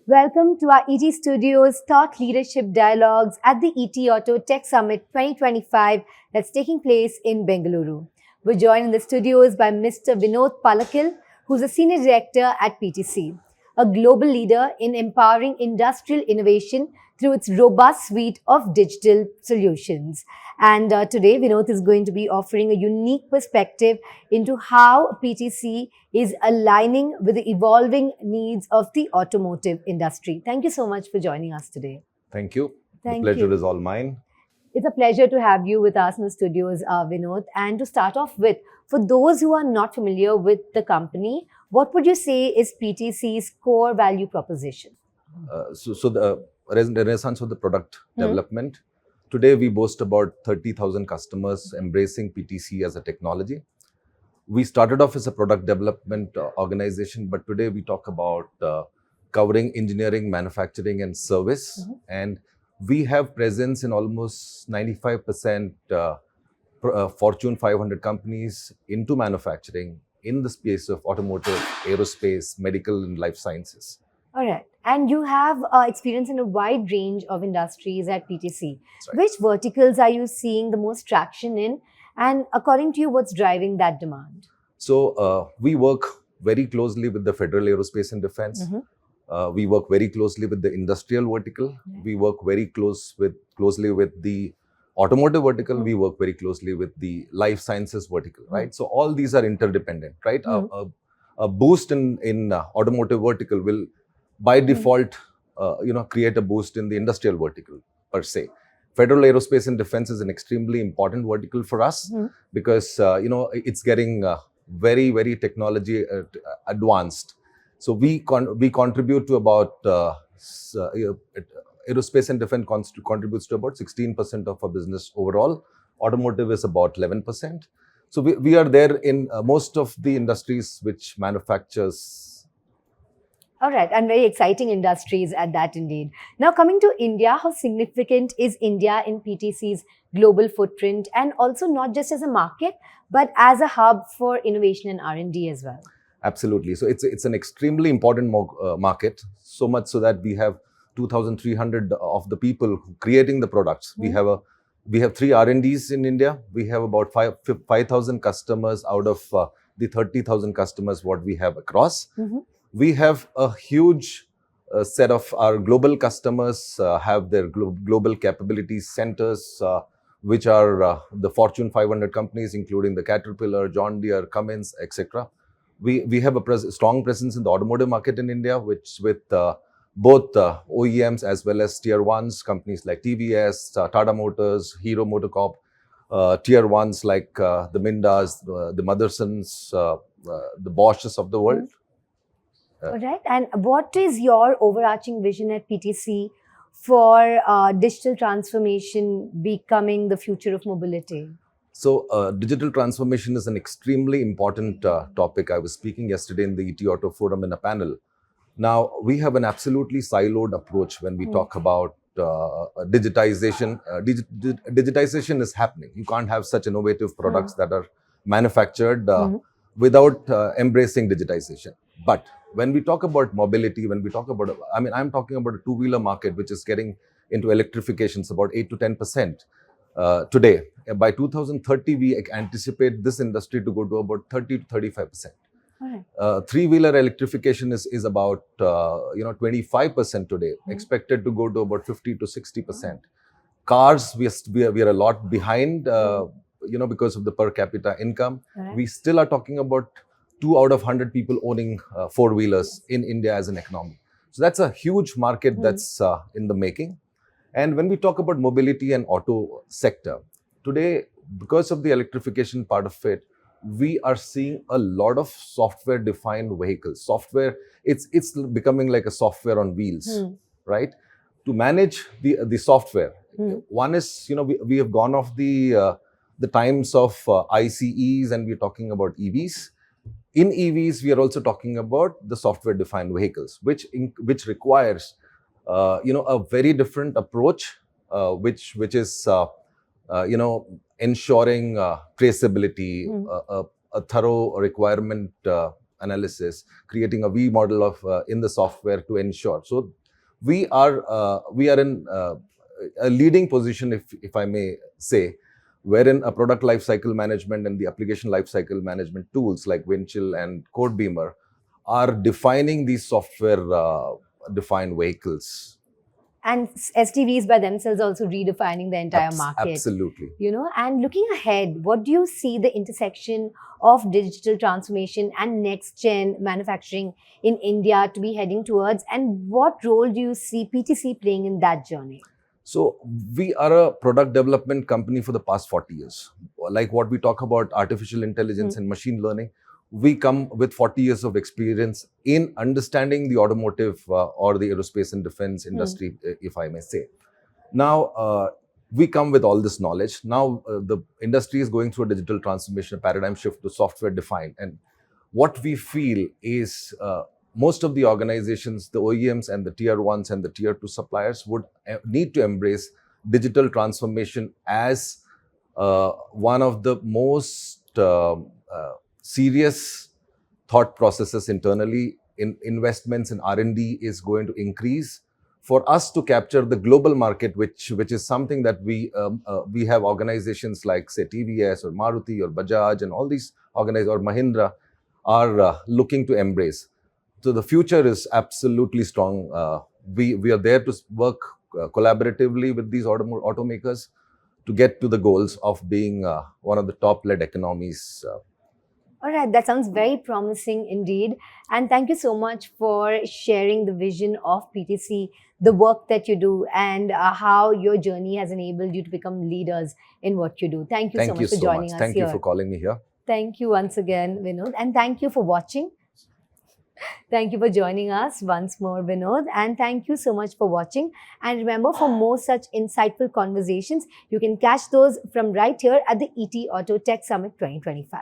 Welcome to our ET Studios Thought Leadership Dialogues at the ETAuto Tech Summit 2025 that's taking place in Bengaluru. We're joined in the studios by Mr. Vinod Palakkil, who's a Senior Director at PTC, a global leader in empowering industrial innovation through its robust suite of digital solutions. And today, Vinod is going to be offering a unique perspective into how PTC is aligning with the evolving needs of the automotive industry. Thank you so much for joining us today. Thank you. Thank The pleasure you. is all mine. It's a pleasure to have you with us in the studios, Vinod. And to start off with, for those who are not familiar with the company, what would you say is PTC's core value proposition? So the renaissance of the product development. Today we boast about 30,000 customers embracing PTC as a technology. We started off as a product development organization, but today we talk about covering engineering, manufacturing, and service. And we have presence in almost 95% Fortune 500 companies into manufacturing in the space of automotive, aerospace, medical, and life sciences. All right. And you have experience in a wide range of industries at PTC. That's right. Which verticals are you seeing the most traction in? And according to you, what's driving that demand? So we work very closely with the Federal Aerospace and Defense. We work very closely with the industrial vertical. We work very closely with the automotive vertical. We work very closely with the life sciences vertical, right? So all these are interdependent, right? A boost in automotive vertical will by default, create a boost in the industrial vertical per se. Federal Aerospace and Defense is an extremely important vertical for us because, it's getting very, very technology advanced. So we contribute to about, aerospace and defense contributes to about 16% of our business overall. Automotive is about 11%. So we are there in most of the industries which manufactures. All right, and very exciting industries at that indeed. Now coming to India, how significant is India in PTC's global footprint, and also not just as a market, but as a hub for innovation and R&D as well? Absolutely. So it's an extremely important market, so much so that we have 2,300 of the people creating the products. We have 3 R&Ds in India. We have about 5,000 customers out of the 30,000 customers what we have across. We have a huge set of our global customers have their global capability centers, which are the Fortune 500 companies, including the Caterpillar, John Deere, Cummins, etc. We have a strong presence in the automotive market in India, which with both OEMs as well as tier ones, companies like TVS, Tata Motors, Hero MotoCorp, tier ones like the Mindas, the Mothersons, the Bosches of the world. All right. And what is your overarching vision at PTC for digital transformation becoming the future of mobility? So digital transformation is an extremely important topic. I was speaking yesterday in the ETAuto forum in a panel. Now, we have an absolutely siloed approach when we talk about digitization. Digitization is happening. You can't have such innovative products that are manufactured without embracing digitization. But when we talk about mobility, I'm talking about a two-wheeler market, which is getting into electrification, it's about 8 to 10% today. By 2030, we anticipate this industry to go to about 30 to 35%. Three-wheeler electrification is about 25% today, expected to go to about 50 to 60%. Cars, we are a lot behind, because of the per capita income. We still are talking about 2 out of 100 people owning four-wheelers in India as an economy. So that's a huge market that's in the making. And when we talk about mobility and auto sector, today, because of the electrification part of it, we are seeing a lot of software-defined vehicles. Software, it's becoming like a software on wheels, right? To manage the software, one is, we have gone off the times of ICEs and we're talking about EVs. In EVs, we are also talking about the software-defined vehicles, which requires, a very different approach, which is, ensuring traceability, a thorough requirement analysis, creating a V model of in the software to ensure. So we are in a leading position, if I may say, wherein a product lifecycle management and the application lifecycle management tools like Windchill and Codebeamer are defining these software defined vehicles. And STVs by themselves also redefining the entire market. Absolutely. And looking ahead, what do you see the intersection of digital transformation and next gen manufacturing in India to be heading towards, and what role do you see PTC playing in that journey? So we are a product development company for the past 40 years. Like what we talk about artificial intelligence and machine learning, we come with 40 years of experience in understanding the automotive or the aerospace and defense industry, if I may say. Now, we come with all this knowledge. Now, the industry is going through a digital transformation, a paradigm shift to software defined. And what we feel is most of the organizations, the OEMs and the tier 1s and the tier 2 suppliers would need to embrace digital transformation as one of the most serious thought processes internally. Investments in R&D is going to increase for us to capture the global market, which is something that we have organizations like, say, TVS or Maruti or Bajaj and all these organizations, or Mahindra, are looking to embrace. So the future is absolutely strong. We are there to work collaboratively with these automakers to get to the goals of being one of the top-led economies. All right, that sounds very promising indeed. And thank you so much for sharing the vision of PTC, the work that you do, and how your journey has enabled you to become leaders in what you do. Thank you so much for joining us here. Thank you for calling me here. Thank you once again, Vinod. And thank you for watching. Thank you for joining us once more, Vinod. And thank you so much for watching. And remember, for more such insightful conversations, you can catch those from right here at the ETAuto Tech Summit 2025.